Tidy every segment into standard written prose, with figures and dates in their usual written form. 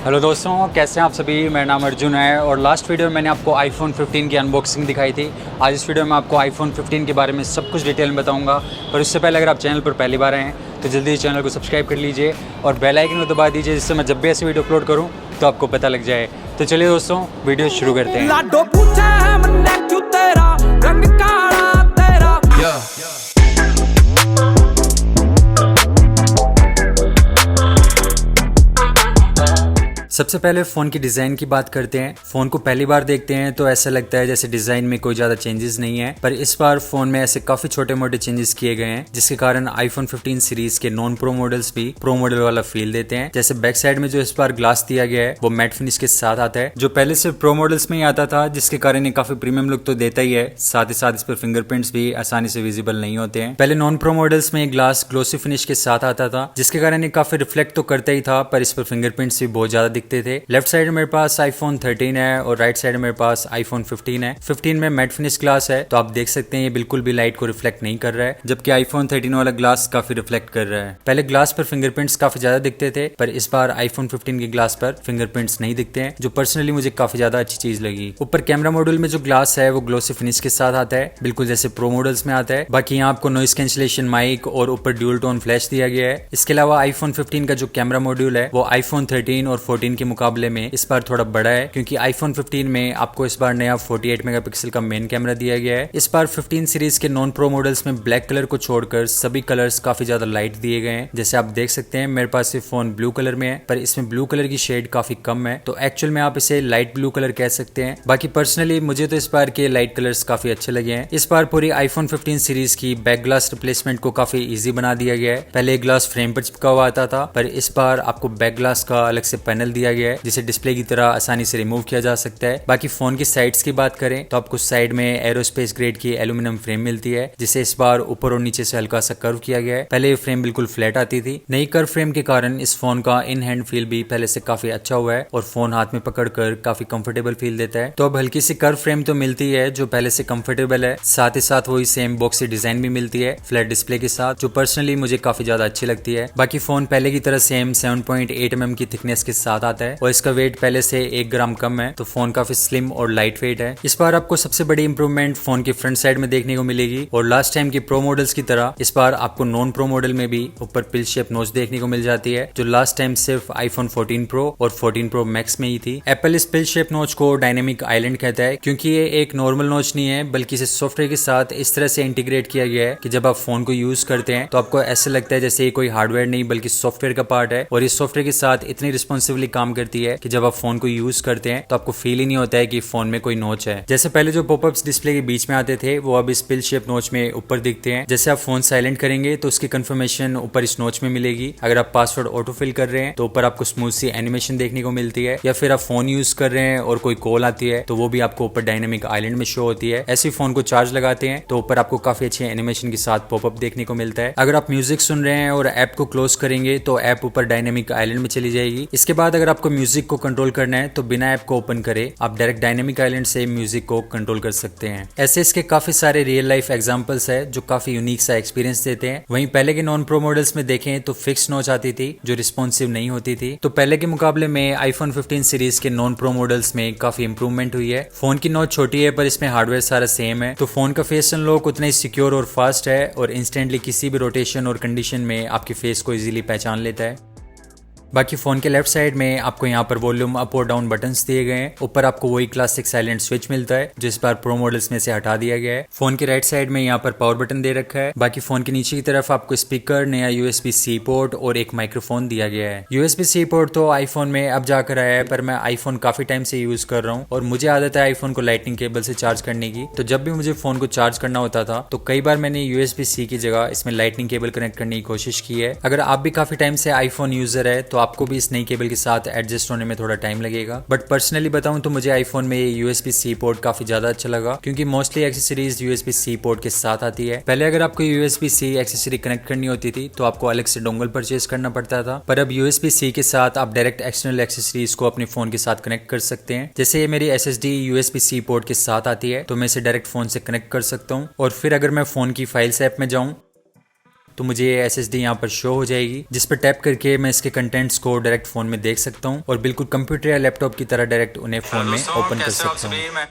Hello दोस्तों, कैसे हैं आप सभी। मेरा नाम अर्जुन है और लास्ट वीडियो में मैंने आपको आईफोन 15 की अनबॉक्सिंग दिखाई थी। आज इस वीडियो में आपको आईफोन 15 के बारे में सब कुछ डिटेल में बताऊंगा। पर उससे पहले अगर आप चैनल पर पहली बार आए हैं तो जल्दी चैनल को सब्सक्राइब कर लीजिए और बेल आइकन को दबा दीजिए, जिससे मैं जब भी ऐसी वीडियो अपलोड करूँ तो आपको पता लग जाए। तो चलिए दोस्तों, वीडियो शुरू करते हैं। सबसे पहले फ़ोन की डिज़ाइन की बात करते हैं। फ़ोन को पहली बार देखते हैं तो ऐसा लगता है जैसे डिज़ाइन में कोई ज़्यादा चेंजेस नहीं है, पर इस बार फ़ोन में ऐसे काफ़ी छोटे मोटे चेंजेस किए गए हैं, जिसके कारण आईफोन 15 सीरीज के नॉन प्रो मॉडल्स भी प्रो मॉडल वाला फील देते हैं। जैसे बैक साइड में जो इस बार ग्लास दिया गया है वो मैट फिनिश के साथ आता है, जो पहले सिर्फ प्रो मॉडल्स में ही आता था, जिसके कारण ये काफ़ी प्रीमियम लुक तो देता ही है। साथ ही साथ इस पर फिंगरप्रिंट्स भी आसानी से विजिबल नहीं होते हैं। पहले नॉन प्रो मॉडल्स में ग्लास ग्लोसी फिनिश के साथ आता था, जिसके कारण ये काफ़ी रिफ्लेक्ट तो करता ही था, पर इस पर फिंगरप्रिंट्स भी बहुत ज़्यादा दिखते थे। लेफ्ट साइड मेरे पास आईफोन 13 है और राइट साइड मेरे पास आईफोन 15 है। 15 में मैट फिनिश ग्लास है, तो आप देख सकते हैं ये बिल्कुल भी लाइट को रिफ्लेक्ट नहीं कर रहा है, जबकि आईफोन 13 वाला ग्लास काफी रिफ्लेक्ट कर रहा है। पहले ग्लास पर फिंगरप्रिंट्स काफी ज्यादा दिखते थे, पर इस बार आईफोन 15 के ग्लास पर फिंगरप्रिंट्स नहीं दिखते हैं, जो पर्सनली मुझे काफी ज्यादा अच्छी चीज लगी। ऊपर कैमरा मॉड्यूल में जो ग्लास है वो ग्लोसी फिनिश के साथ आता है, बिल्कुल जैसे प्रो मॉडल्स में आता है। बाकी यहाँ आपको नॉइस कैंसिलेशन माइक और ऊपर ड्यूल टोन फ्लैश दिया गया है। इसके अलावा आईफोन 15 का जो कैमरा मॉड्यूल है वो आईफोन 13 और 14 के मुकाबले में इस बार थोड़ा बड़ा है, क्योंकि आईफोन 15 में आपको इस बार नया 48 मेगापिक्सल का मेन कैमरा दिया गया है। इस बार 15 सीरीज के नॉन प्रो मॉडल्स में ब्लैक कलर को छोड़कर सभी कलर्स काफी ज्यादा लाइट दिए गए हैं। जैसे आप देख सकते हैं मेरे पास ये फोन ब्लू कलर में है, पर इसमें ब्लू कलर की शेड काफी कम है, तो एक्चुअल में आप इसे लाइट ब्लू कलर कह सकते हैं। बाकी पर्सनली मुझे तो इस बार के लाइट कलर्स काफी अच्छे लगे हैं। इस बार पूरी आईफोन 15 सीरीज की बैक ग्लास रिप्लेसमेंट को काफी ईजी बना दिया गया है। पहले ग्लास फ्रेम पर चिपका हुआ आता था, पर इस बार आपको बैक ग्लास का अलग से पैनल दिया गया है, जिसे डिस्प्ले की तरह आसानी से रिमूव किया जा सकता है। बाकी फोन की साइड्स की बात करें तो आपको साइड में एरोस्पेस ग्रेड की एल्यूमिनियम फ्रेम मिलती है, जिसे इस बार ऊपर और नीचे से हल्का सा कर्व किया गया है। पहले ये फ्रेम बिल्कुल फ्लैट आती थी। नई कर्व फ्रेम के कारण इस फोन का इन हैंड फील भी पहले से काफी अच्छा हुआ है और फोन हाथ में पकड़कर काफी कंफर्टेबल फील देता है। तो अब हल्की सी कर्व फ्रेम तो मिलती है जो पहले से कंफर्टेबल है, साथ ही साथ वही सेम बॉक्सी डिजाइन भी मिलती है फ्लैट डिस्प्ले के साथ, जो पर्सनली मुझे काफी ज्यादा अच्छी लगती है। बाकी फोन पहले की तरह सेम 7.8 mm की थिकनेस के साथ आता है और इसका वेट पहले से 1 ग्राम कम है, तो फोन काफी स्लिम और लाइट वेट है। इस बार आपको सबसे बड़ी इंप्रूवमेंट फोन की फ्रंट साइड में देखने को मिलेगी और लास्ट टाइम की प्रो मॉडल्स की तरह इस बार आपको नॉन प्रो मॉडल में भी ऊपर पिल शेप नोच देखने को मिल जाती है, जो लास्ट टाइम सिर्फ आईफोन 14 प्रो और 14 प्रो मैक्स में ही थी। एप्पल इस पिल शेप नोच को डायनेमिक आइलैंड कहता है, क्योंकि ये एक नॉर्मल नोच नहीं है, बल्कि इसे सॉफ्टवेयर के साथ इस तरह से इंटीग्रेट किया गया है कि जब आप फोन को यूज करते हैं तो आपको ऐसा लगता है जैसे ये कोई हार्डवेयर नहीं बल्कि सॉफ्टवेयर का पार्ट है, और इस सॉफ्टवेयर के साथ इतनी रिस्पॉन्सिबली काम करती है कि जब आप फोन को यूज करते हैं तो आपको फील ही नहीं होता है कि फोन में कोई नोच है। जैसे पहले जो पॉपअप्स डिस्प्ले के बीच में आते थे वो अब इस पिल शेप नोच में ऊपर दिखते हैं। जैसे आप फोन साइलेंट करेंगे तो उसकी कंफर्मेशन ऊपर इस नोच में मिलेगी। अगर आप पासवर्ड ऑटो फिल कर रहे हैं तो ऊपर आपको स्मूथ सी एनिमेशन देखने को मिलती है, या फिर आप फोन यूज कर रहे हैं और कोई कॉल आती है तो वो भी आपको ऊपर डायनेमिक आइलैंड में शो होती है। ऐसे फोन को चार्ज लगाते हैं तो ऊपर आपको काफी अच्छे एनिमेशन के साथ पॉपअप देखने को मिलता है। अगर आप म्यूजिक सुन रहे हैं और ऐप को क्लोज करेंगे तो ऐप ऊपर डायनेमिक आइलैंड में चली जाएगी। इसके बाद अगर आपको म्यूजिक को कंट्रोल करना है तो बिना ऐप को ओपन करे आप डायरेक्ट डायनेमिक आइलैंड से म्यूजिक को कंट्रोल कर सकते हैं। ऐसे इसके काफी सारे रियल लाइफ एग्जांपल्स है जो काफी यूनिक सा एक्सपीरियंस देते हैं। वहीं पहले के नॉन प्रो मॉडल्स में देखें तो फिक्स नोच आती थी जो रिस्पॉन्सिव नहीं होती थी, तो पहले के मुकाबले में आईफोन 15 सीरीज के नॉन प्रो मॉडल्स में काफी इंप्रूवमेंट हुई है। फोन की नोच छोटी है पर इसमें हार्डवेयर सारा सेम है, तो फोन का फेस अनलॉक उतना ही सिक्योर और फास्ट है और इंस्टेंटली किसी भी रोटेशन और कंडीशन में आपके फेस को इजीली पहचान लेता है। बाकी फोन के लेफ्ट साइड में आपको यहाँ पर वॉल्यूम अप और डाउन बटन्स दिए गए हैं। ऊपर आपको वही क्लासिक साइलेंट स्विच मिलता है जो इस बार प्रो मॉडल्स में से हटा दिया गया है। फोन के राइट साइड में यहाँ पर पावर बटन दे रखा है। बाकी फोन के नीचे की तरफ आपको स्पीकर, नया USB-C पोर्ट और एक माइक्रोफोन दिया गया है। USB-C पोर्ट तो आईफोन में अब जाकर आया है, पर मैं आईफोन काफी टाइम से यूज कर रहा हूँ और मुझे आदत है आईफोन को लाइटनिंग केबल से चार्ज करने की, तो जब भी मुझे फोन को चार्ज करना होता था तो कई बार मैंने USB-C की जगह इसमें लाइटनिंग केबल कनेक्ट करने की कोशिश की है। अगर आप भी काफी टाइम से आईफोन यूजर है तो आपको भी इस नई केबल के साथ एडजस्ट होने में थोड़ा टाइम लगेगा, बट पर्सनली बताऊं तो मुझे आईफोन में USB-C पोर्ट काफी ज्यादा अच्छा लगा, क्योंकि मोस्टली एक्सेसरीज USB-C पोर्ट के साथ आती है। पहले अगर आपको USB-C एक्सेसरी कनेक्ट करनी होती थी तो आपको अलग से डोंगल परचेज करना पड़ता था, पर अब USB-C के साथ आप डायरेक्ट एक्सटर्नल एक्सेसरीज को अपने फोन के साथ कनेक्ट कर सकते हैं। जैसे ये मेरी SSD USB-C पोर्ट के साथ आती है तो मैं इसे डायरेक्ट फोन से कनेक्ट कर सकता हूँ, और फिर अगर मैं फोन की फाइल्स ऐप में जाऊँ तो मुझे ये SSD यहाँ पर शो हो जाएगी, जिस पर टैप करके मैं इसके कंटेंट्स को डायरेक्ट फोन में देख सकता हूँ और बिल्कुल कंप्यूटर या लैपटॉप की तरह डायरेक्ट उन्हें फोन में ओपन कर सकता हूँ।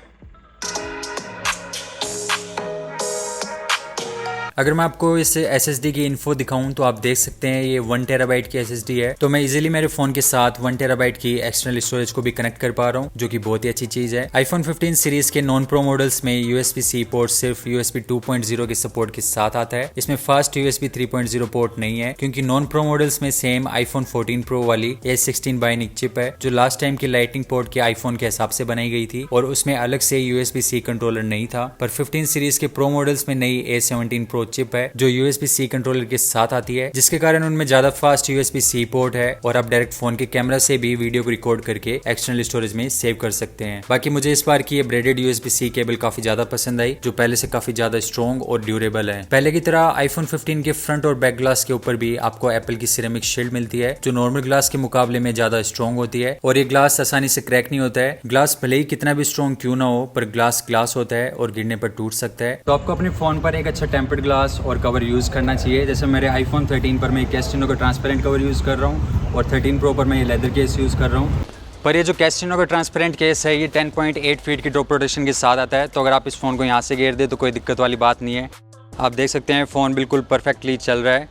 अगर मैं आपको इस SSD की इन्फो दिखाऊं तो आप देख सकते हैं ये 1 टेराबाइट की SSD है। तो मैं इजीली मेरे फोन के साथ 1 टेराबाइट की एक्सटर्नल स्टोरेज को भी कनेक्ट कर पा रहा हूं, जो कि बहुत ही अच्छी चीज है। iPhone 15 सीरीज के नॉन प्रो मॉडल्स में USB-C पोर्ट सिर्फ USB 2.0 के सपोर्ट के साथ आता है। इसमें फास्ट USB 3.0 पोर्ट नहीं है, क्योंकि नॉन प्रो मॉडल्स में सेम iPhone 14 Pro वाली A16 बायोनिक चिप है, जो लास्ट टाइम की लाइटनिंग पोर्ट के iPhone के हिसाब से बनाई गई थी और उसमें अलग से USB-C कंट्रोलर नहीं था। पर 15 सीरीज के प्रो मॉडल्स में नई A17 Pro चिप है जो USB-C कंट्रोलर के साथ आती है, जिसके कारण उनमें ज्यादा फास्ट USB-C पोर्ट है और आप डायरेक्ट फोन के कैमरा से भी वीडियो को रिकॉर्ड करके एक्सटर्नल स्टोरेज में सेव कर सकते हैं। बाकी मुझे इस बार की ये ब्रेडेड USB-C केबल काफी ज्यादा पसंद आई, जो पहले से काफी ज्यादा स्ट्रॉन्ग और ड्यूरेबल है। पहले की तरह iPhone 15 के फ्रंट और बैक ग्लास के ऊपर भी आपको एप्पल की सिरेमिक शील्ड मिलती है, जो नॉर्मल ग्लास के मुकाबले में ज्यादा स्ट्रॉन्ग होती है और ये ग्लास आसानी से क्रैक नहीं होता है। ग्लास भले ही कितना भी स्ट्रॉन्ग क्यों ना हो, पर ग्लास ग्लास होता है और गिरने पर टूट सकता है। तो आपको अपने फोन पर एक अच्छा टेम्पर्ड ग्लास और कवर यूज करना चाहिए। जैसे मेरे iPhone 13 पर मैं कैस्टिनो का ट्रांसपेरेंट कवर यूज़ कर रहा हूँ और 13 Pro पर मैं ये लेदर केस यूज़ कर रहा हूँ। पर ये जो कैस्टिनो का ट्रांसपेरेंट केस है ये 10.8 फीट की ड्रॉप प्रोटेक्शन के साथ आता है, तो अगर आप इस फ़ोन को यहाँ से गिर दे तो कोई दिक्कत वाली बात नहीं है। आप देख सकते हैं फ़ोन बिल्कुल परफेक्टली चल रहा है।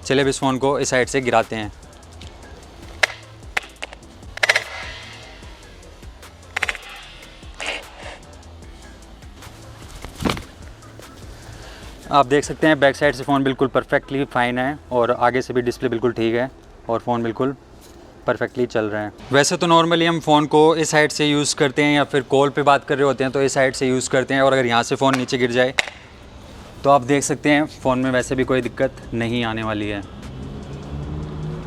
चलिए अब इस फ़ोन को इस साइड से गिराते हैं। आप देख सकते हैं बैक साइड से फ़ोन बिल्कुल परफेक्टली फाइन है और आगे से भी डिस्प्ले बिल्कुल ठीक है और फ़ोन बिल्कुल परफेक्टली चल रहे हैं। वैसे तो नॉर्मली हम फ़ोन को इस साइड से यूज़ करते हैं या फिर कॉल पे बात कर रहे होते हैं तो इस साइड से यूज़ करते हैं, और अगर यहाँ से फ़ोन नीचे गिर जाए तो आप देख सकते हैं फ़ोन में वैसे भी कोई दिक्कत नहीं आने वाली है।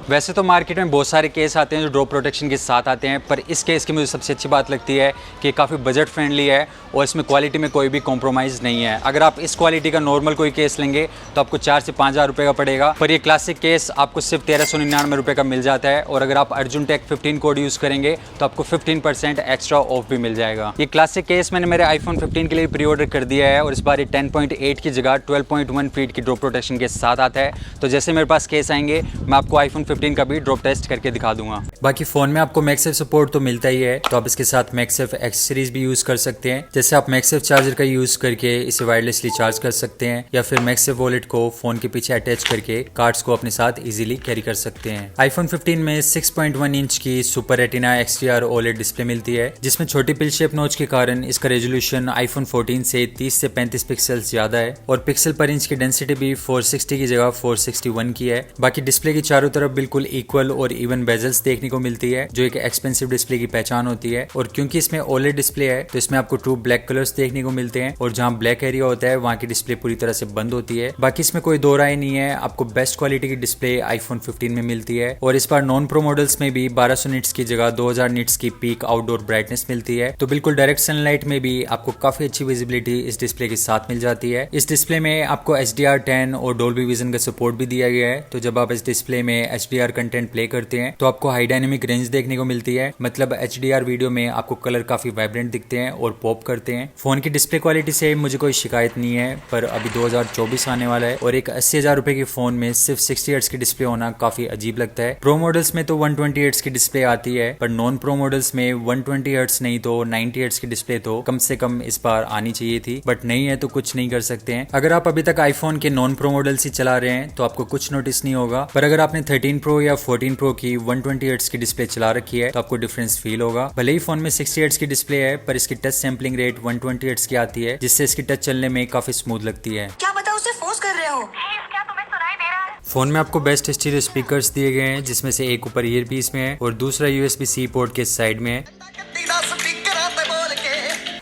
वैसे तो मार्केट में बहुत सारे केस आते हैं जो ड्रॉप प्रोटेक्शन के साथ आते हैं, पर इस केस की मुझे सबसे अच्छी बात लगती है कि काफ़ी बजट फ्रेंडली है और इसमें क्वालिटी में कोई भी कॉम्प्रोमाइज़ नहीं है। अगर आप इस क्वालिटी का नॉर्मल कोई केस लेंगे तो आपको 4 से 5 हज़ार रुपये का पड़ेगा, पर ये क्लासिक केस आपको सिर्फ 1399 रुपये का मिल जाता है। और अगर आप अर्जुन टेक 15 कोड यूज़ करेंगे तो आपको 15% एक्स्ट्रा ऑफ भी मिल जाएगा। ये क्लासिक केस मैंने मेरे iPhone 15 के लिए प्री ऑर्डर कर दिया है और इस बार ये 10.8 की जगह 12.1 फीट की ड्रॉप प्रोटेक्शन के साथ आता है। तो जैसे मेरे पास केस आएंगे मैं आपको iPhone 15 का भी ड्रॉप टेस्ट करके दिखा दूंगा। बाकी फोन में आपको मैगसेफ सपोर्ट तो मिलता ही है, तो आप इसके साथ मैगसेफ एक्सेसरीज भी यूज कर सकते हैं। जैसे आप मैगसेफ चार्जर का यूज करके इसे वायरलेसली चार्ज कर सकते हैं या फिर मैगसेफ वॉलेट को फोन के पीछे अटैच करके कार्ड्स को अपने साथ इजीली कैरी कर सकते हैं। iPhone 15 में 6.1 इंच की super retina XDR OLED display मिलती है, जिसमें छोटी पिल शेप नॉच के कारण इसका रेजोल्यूशन iPhone 14 से 30 से 35 पिक्सल्स ज्यादा है और पिक्सल पर इंच की डेंसिटी भी 460 की जगह 461 की है। बाकी डिस्प्ले की चारों तरफ बिल्कुल इक्वल और इवन बेजल्स देखने को मिलती है, जो एक एक्सपेंसिव डिस्प्ले की पहचान होती है। और क्योंकि इसमें OLED डिस्प्ले है तो इसमें आपको ट्रू ब्लैक कलर्स देखने को मिलते हैं और जहां ब्लैक एरिया होता है वहां की डिस्प्ले पूरी तरह से बंद होती है। बाकी इसमें कोई दो राय नहीं है, आपको बेस्ट क्वालिटी की डिस्प्ले iPhone 15 में मिलती है। और इस बार नॉन प्रो मॉडल्स में भी 1200 निट्स की जगह 2000 निट्स की पीक आउटडोर ब्राइटनेस मिलती है, तो बिल्कुल डायरेक्ट सनलाइट में भी आपको काफी अच्छी विजिबिलिटी इस डिस्प्ले के साथ मिल जाती है। इस डिस्प्ले में आपको HDR10 और डोल्बी विजन का सपोर्ट भी दिया गया है, तो जब आप इस डिस्प्ले में HDR कंटेंट प्ले करते हैं तो आपको हाई डायनेमिक रेंज देखने को मिलती है। मतलब HDR वीडियो में आपको कलर काफी वाइब्रेंट दिखते हैं और पॉप करते हैं। फोन की डिस्प्ले क्वालिटी से मुझे कोई शिकायत नहीं है, पर अभी 2024 आने वाला है और एक 80,000 रुपए के फोन में सिर्फ 60 हर्ट्ज की डिस्प्ले होना काफी अजीब लगता है। प्रो मॉडल्स में तो 120 हर्ट्ज की डिस्प्ले आती है, पर नॉन प्रो मॉडल्स में 120 हर्ट्ज नहीं तो 90 हर्ट्ज की डिस्प्ले तो कम से कम इस बार आनी चाहिए थी, बट नहीं है तो कुछ नहीं कर सकते हैं। अगर आप अभी तक आईफोन के नॉन प्रो मॉडल्स ही चला रहे हैं तो आपको कुछ नोटिस नहीं होगा, पर अगर आपने 13 प्रो या 14 प्रो की 120 हर्ट्ज की डिस्प्ले चला रखी है तो आपको डिफरेंस फील होगा। भले ही फोन में 60 हर्ट्ज की डिस्प्ले है, पर इसकी टच सैंपलिंग रेट 120 हर्ट्ज की आती है, जिससे इसकी टच चलने में काफी स्मूथ लगती है। क्या पता उसे फोर्स कर रहे हो? क्या तुम्हें सुनाई दे रहा है? फोन में आपको बेस्ट स्टीरियो स्पीकर्स दिए गए हैं, जिसमें से एक ऊपर ईयरपीस में है और दूसरा USB-C पोर्ट के साइड में है।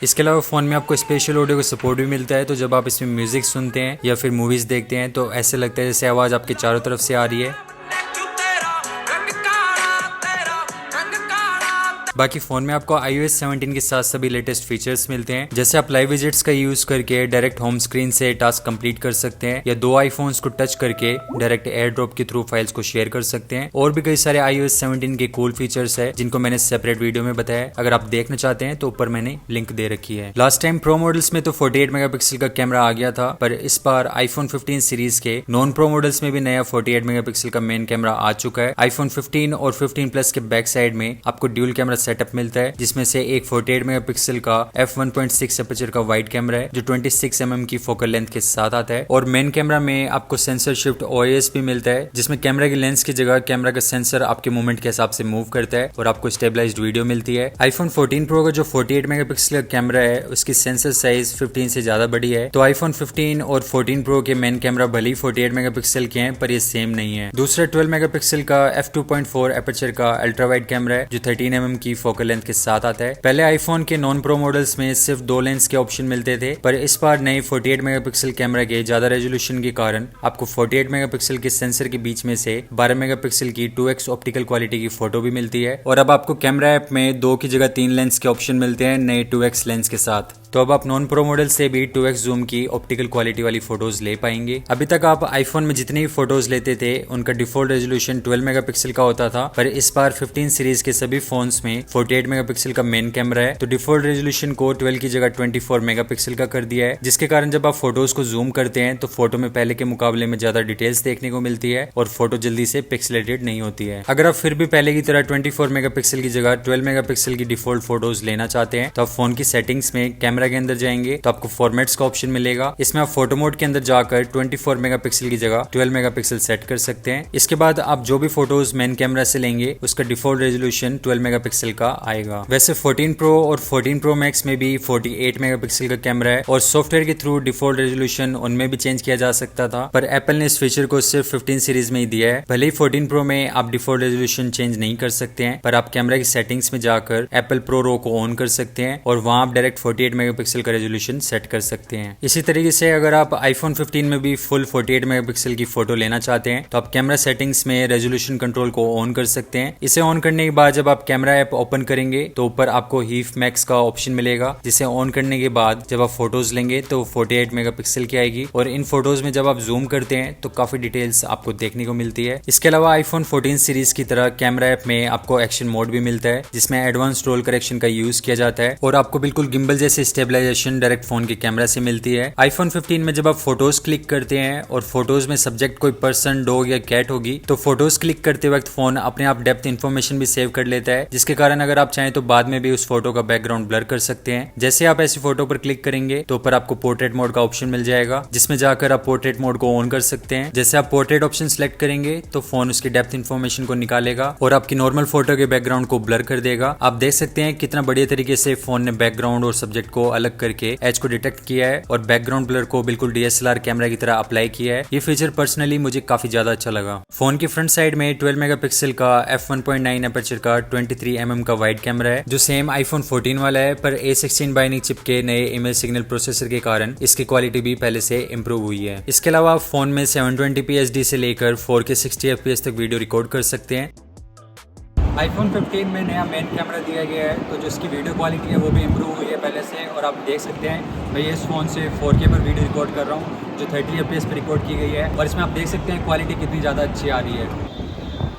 इसके अलावा फोन में आपको स्पेशल ऑडियो का सपोर्ट भी मिलता है, तो जब आप इसमें म्यूजिक सुनते हैं या फिर मूवीज देखते हैं तो ऐसे लगता है जैसे आवाज आपके चारों तरफ से आ रही है। बाकी फोन में आपको iOS 17 के साथ सभी लेटेस्ट फीचर्स मिलते हैं, जैसे आप लाइव विजेट्स का यूज करके डायरेक्ट होम स्क्रीन से टास्क कंप्लीट कर सकते हैं, या दो आईफोन्स को टच करके डायरेक्ट एयर ड्रॉप के थ्रू फाइल्स को शेयर कर सकते हैं। और भी कई सारे iOS 17 के कूल फीचर्स है जिनको मैंने सेपरेट वीडियो में बताया। अगर आप देखना चाहते हैं तो ऊपर मैंने लिंक दे रखी है। लास्ट टाइम प्रो मॉडल्स में तो 48 मेगापिक्सल का कैमरा आ गया था, पर इस बार आईफोन 15 सीरीज के नॉन प्रो मॉडल्स में भी नया 48 मेगापिक्सल का मेन कैमरा आ चुका है। आईफोन 15 और 15 प्लस के बैक साइड में आपको ड्यूल कैमरा सेटअप मिलता है, जिसमें से एक 48 मेगापिक्सल का f1.6 एपर्चर का वाइड कैमरा है जो 26 mm की फोकल लेंथ के साथ आता है। और मेन कैमरा में आपको सेंसर शिफ्ट OIS भी मिलता है, जिसमें कैमरा की लेंस की जगह कैमरा का सेंसर आपके मूवमेंट के हिसाब से मूव करता है और आपको स्टेबलाइज्ड वीडियो मिलती है। आईफोन 14 प्रो का जो 48 मेगापिक्सल का कैमरा है उसकी सेंसर साइज 15 से ज्यादा बड़ी है, तो आईफोन 15 और 14 प्रो के मेन कैमरा भले ही 48 मेगापिक्सल के हैं पर ये सेम नहीं है। दूसरा 12 मेगापिक्सल का f2.4 एपर्चर का अल्ट्रा वाइड कैमरा है जो 13 mm की फोकल लेंथ के साथ आता है। पहले आईफोन के नॉन प्रो मॉडल्स में सिर्फ दो लेंस के ऑप्शन मिलते थे, पर इस बार नए 48 मेगापिक्सल कैमरा के ज्यादा रेजोल्यूशन के कारण आपको 48 मेगापिक्सल के सेंसर के बीच में से 12 मेगापिक्सल की 2x ऑप्टिकल क्वालिटी की फोटो भी मिलती है। और अब आपको कैमरा ऐप में 2 की जगह 3 लेंस के ऑप्शन मिलते हैं नए 2x लेंस के साथ। तो अब आप नॉन प्रो मॉडल से भी 2x जूम की ऑप्टिकल क्वालिटी वाली फोटोज ले पाएंगे। अभी तक आप आईफोन में जितनी भी फोटोज लेते थे उनका डिफॉल्ट रेजोल्यूशन 12 मेगापिक्सल का होता था, पर इस बार 15 सीरीज के सभी फोन्स में 48 मेगापिक्सल का मेन कैमरा है, तो डिफॉल्ट रेजोल्यूशन को 12 की जगह 24 मेगापिक्सल का कर दिया है, जिसके कारण जब आप फोटोज को जूम करते हैं तो फोटो में पहले के मुकाबले में ज्यादा डिटेल्स देखने को मिलती है और फोटो जल्दी से पिक्सेलेटेड नहीं होती है। अगर आप फिर भी पहले की तरह 24 मेगापिक्सल की जगह 12 मेगापिक्सल की डिफॉल्ट फोटोज लेना चाहते हैं तो आप फोन की सेटिंग्स में कैमरा के अंदर जाएंगे तो आपको फॉर्मेट्स का ऑप्शन मिलेगा। इसमें आप फोटो मोड के अंदर जाकर 24 मेगापिक्सल की जगह 12 मेगापिक्सल सेट कर सकते हैं। इसके बाद आप जो भी फोटोज मेन कैमरा से लेंगे उसका डिफॉल्ट रेजोल्यूशन 12 मेगापिक्सल का आएगा। वैसे 14 प्रो और 14 प्रो मैक्स में भी 48 मेगापिक्सल का कैमरा है और सॉफ्टवेयर के थ्रू डिफॉल्ट रेजोल्यूशन उनमें भी चेंज किया जा सकता था, पर एप्पल ने इस फीचर को सिर्फ 15 सीरीज में ही दिया है। भले ही 14 प्रो में आप डिफॉल्ट रेजोल्यूशन चेंज नहीं कर सकते हैं, पर आप कैमरा की सेटिंग्स में जाकर एप्पल प्रो रो को ऑन कर सकते हैं और वहां आप डायरेक्ट 48 मेगापिक्सल का रेजोल्यूशन सेट कर सकते हैं। इसी तरीके से अगर आप आईफोन 15 में भी फुल 48 मेगापिक्सल की फोटो लेना चाहते हैं तो आप कैमरा सेटिंग्स में रेजोल्यूशन कंट्रोल को ऑन कर सकते हैं। इसे ऑन करने के बाद जब आप कैमरा ऐप ओपन करेंगे तो ऊपर आपको हीफ मैक्स का ऑप्शन मिलेगा, जिसे ऑन करने के बाद जब आप फोटोज लेंगे तो 48 मेगापिक्सल की आएगी और इन फोटोज में जब आप जूम करते हैं तो काफी डिटेल्स आपको देखने को मिलती है। इसके अलावा आईफोन 14 सीरीज की तरह कैमरा ऐप में आपको एक्शन मोड भी मिलता है, जिसमें एडवांस रोल करेक्शन का यूज किया जाता है और आपको बिल्कुल गिम्बल जैसे स्टेबलाइजेशन डायरेक्ट फोन के कैमरा से मिलती है। आईफोन 15 में जब आप फोटोज क्लिक करते हैं और फोटोज में सब्जेक्ट कोई पर्सन, डॉग या कैट होगी तो फोटोज क्लिक करते वक्त फोन अपने आप डेप्थ इन्फॉर्मेशन भी सेव कर लेता है, जिसके कारण अगर आप चाहें तो बाद में भी उस फोटो का बैकग्राउंड ब्लर कर सकते हैं। जैसे आप ऐसी फोटो पर क्लिक करेंगे तो ऊपर आपको पोर्ट्रेट मोड का ऑप्शन मिल जाएगा, जिसमें जाकर आप पोर्ट्रेट मोड को ऑन कर सकते हैं। जैसे आप पोर्ट्रेट ऑप्शन सेलेक्ट करेंगे तो फोन उसकी डेप्थ इन्फॉर्मेशन को निकालेगा और आपकी नॉर्मल फोटो के बैकग्राउंड को ब्लर कर देगा। आप देख सकते हैं कितना बढ़िया तरीके से फोन ने बैकग्राउंड और सब्जेक्ट को अलग करके एज को डिटेक्ट किया है और बैकग्राउंड ब्लर को बिल्कुल DSLR कैमरा की तरह अप्लाई किया है। ये फीचर पर्सनली मुझे काफी ज्यादा अच्छा लगा। फोन की फ्रंट साइड में 12 मेगापिक्सल का f1.9 एपर्चर का 23 mm का वाइड कैमरा है, जो सेम आईफोन 14 वाला है, पर A16 बाइनिक चिप के नए इमेज सिग्नल प्रोसेसर के कारण इसकी क्वालिटी भी पहले से इंप्रूव हुई है। इसके अलावा फोन में 720p HD से लेकर 4K 60 FPS तक वीडियो रिकॉर्ड कर सकते हैं। आईफोन 15 में नया मेन कैमरा दिया गया है, तो जो इसकी वीडियो क्वालिटी है वो भी इंप्रूव हुई है पहले से, और आप देख सकते हैं मैं इस फ़ोन से 4K पर वीडियो रिकॉर्ड कर रहा हूँ जो 30 FPS पर रिकॉर्ड की गई है, और इसमें आप देख सकते हैं क्वालिटी कितनी ज़्यादा अच्छी आ रही है।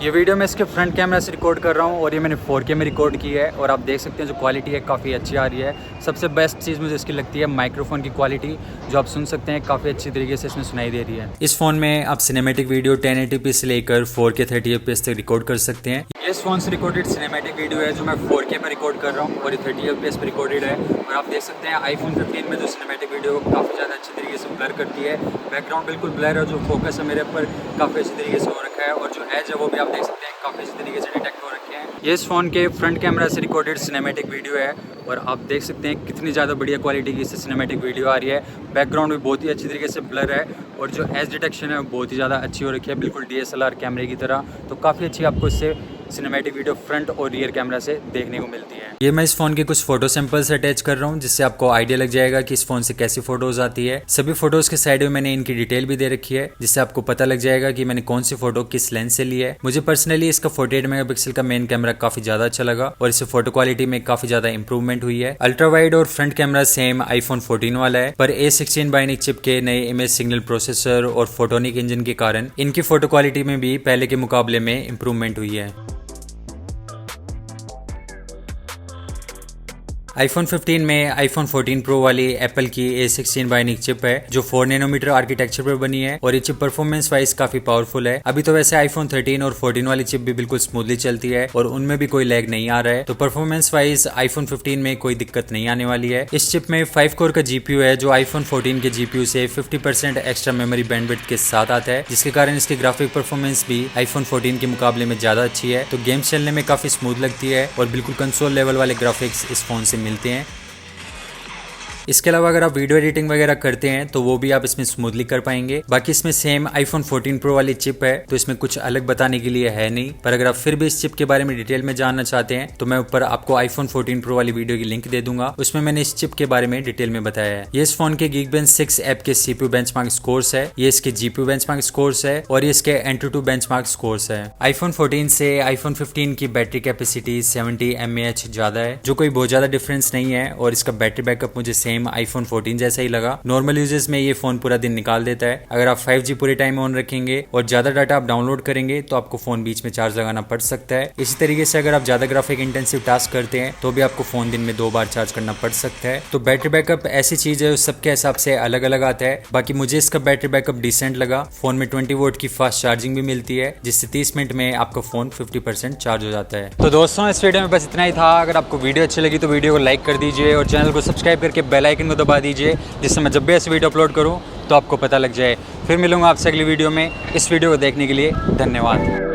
ये वीडियो मैं इसके फ्रंट कैमरा से रिकॉर्ड कर रहा हूँ और ये मैंने 4K में रिकॉर्ड की है, और आप देख सकते हैं जो क्वालिटी है काफ़ी अच्छी आ रही है। सबसे बेस्ट चीज़ मुझे इसकी लगती है माइक्रोफोन की क्वालिटी, जो आप सुन सकते हैं काफ़ी अच्छी तरीके से इसमें सुनाई दे रही है। इस फ़ोन में आप सिनेमैटिक वीडियो 1080p से लेकर 4K 30 FPS तक रिकॉर्ड कर सकते हैं। इस फ़ोन से रिकॉर्डेड सिनेमैटिक वीडियो है जो मैं 4K पर रिकॉर्ड कर रहा हूँ और ये 30 FPS पर रिकॉर्डेड है, और आप देख सकते हैं आईफोन 15 में जो सिनेमैटिक वीडियो काफ़ी ज़्यादा अच्छी तरीके से ब्लर करती है, बैकग्राउंड बिल्कुल ब्लर है, जो फोकस है मेरे ऊपर काफ़ी अच्छी तरीके से हो रखा है, और जो एज है वो भी आप देख सकते हैं काफ़ी अच्छी तरीके से डिटेक्ट हो रखे हैं। ये इस फ़ोन के फ्रंट कैमरा से रिकॉर्डेड सिनेमैटिक वीडियो है, और आप देख सकते हैं कितनी ज़्यादा बढ़िया क्वालिटी की इससे सिनेमैटिक वीडियो आ रही है। बैकग्राउंड भी बहुत ही अच्छी तरीके से ब्लर है, और जो एज डिटेक्शन है वो बहुत ही ज़्यादा अच्छी हो रखी है, बिल्कुल DSLR कैमरे की तरह, तो काफ़ी अच्छी आपको इससे सिनेमैटिक वीडियो फ्रंट और रियर कैमरा से देखने को मिलती है। ये मैं इस फोन के कुछ फोटो सैंपल्स अटैच कर रहा हूँ, जिससे आपको आइडिया लग जाएगा कि इस फोन से कैसी फोटोज आती है। सभी फोटोज के साइड में मैंने इनकी डिटेल भी दे रखी है, जिससे आपको पता लग जाएगा कि मैंने कौन सी फोटो किस लेंस से ली है। मुझे पर्सनली इसका 48 मेगापिक्सल का मेन कैमरा काफी ज्यादा अच्छा लगा और इससे फोटो क्वालिटी में काफी ज्यादा इंप्रूवमेंट हुई है। अल्ट्रा वाइड और फ्रंट कैमरा सेम iPhone 14 वाला है, पर A16 बायोनिक चिप के नए इमेज सिग्नल प्रोसेसर और फोटोनिक इंजन के कारण इनकी फोटो क्वालिटी में भी पहले के मुकाबले में इंप्रूवमेंट हुई है। iPhone 15 में iPhone 14 Pro वाली एप्पल की A16 बायोनिक चिप है, जो 4 नैनोमीटर आर्किटेक्चर पर बनी है और ये चिप परफॉर्मेंस वाइज काफी पावरफुल है। अभी तो वैसे iPhone 13 और 14 वाली चिप भी बिल्कुल स्मूथली चलती है और उनमें भी कोई लैग नहीं आ रहा है, तो परफॉर्मेंस वाइज iPhone 15 में कोई दिक्कत नहीं आने वाली है। इस चिप में 5 कोर का GPU है, जो iPhone 14 के GPU से 50% एक्स्ट्रा मेमोरी बैंडविड्थ के साथ आता है, जिसके कारण इसकी ग्राफिक परफॉर्मेंस भी iPhone 14 के मुकाबले में ज्यादा अच्छी है। तो गेम्स चलने में काफी स्मूथ लगती है और बिल्कुल कंसोल लेवल वाले ग्राफिक्स इस फोन से मिलते हैं। इसके अलावा अगर आप वीडियो एडिटिंग वगैरह करते हैं तो वो भी आप इसमें स्मूथली कर पाएंगे। बाकी इसमें सेम iPhone 14 Pro वाली चिप है, तो इसमें कुछ अलग बताने के लिए है नहीं, पर अगर आप फिर भी इस चिप के बारे में डिटेल में जानना चाहते हैं तो मैं ऊपर आपको iPhone 14 Pro वाली वीडियो की लिंक दे दूंगा, उसमें मैंने इस चिप के बारे में डिटेल में बताया है। ये इस फोन के Geekbench 6 ऐप के CPU बेंचमार्क स्कोर्स है, ये इसके GPU बेंचमार्क स्कोर्स है और ये इसके Antutu बेंचमार्क स्कोर्स है। iPhone 14 से iPhone 15 की बैटरी कैपेसिटी 70 mAh ज्यादा है, जो कोई बहुत ज्यादा डिफरेंस नहीं है और इसका बैटरी बैकअप मुझे सेम iPhone 14 जैसा ही लगा। नॉर्मल यूजेस में ये फोन पूरा दिन निकाल देता है। अगर आप 5G पूरे टाइम ऑन रखेंगे और ज्यादा डाटा आप डाउनलोड करेंगे तो आपको फोन बीच में चार्ज लगाना पड़ सकता है। इसी तरीके से अगर आप ज्यादा ग्राफिक इंटेंसिव टास्क करते हैं तो भी आपको फोन दिन में 2 बार चार्ज करना पड़ सकता है। तो बैटरी बैकअप ऐसी चीज है, सबके हिसाब से अलग अलग आता है। बाकी मुझे इसका बैटरी बैकअप डिसेंट लगा। फोन में 20 वोल्ट की फास्ट चार्जिंग भी मिलती है, जिससे 30 मिनट में आपका फोन 50% चार्ज हो जाता है। तो दोस्तों, इस वीडियो में बस इतना ही था। अगर आपको वीडियो अच्छी लगी तो वीडियो को लाइक कर दीजिए और चैनल को सब्सक्राइब करके बेल आइकन को दबा दीजिए, जिससे मैं जब भी ऐसी वीडियो अपलोड करूं तो आपको पता लग जाए। फिर मिलूंगा आपसे अगली वीडियो में। इस वीडियो को देखने के लिए धन्यवाद।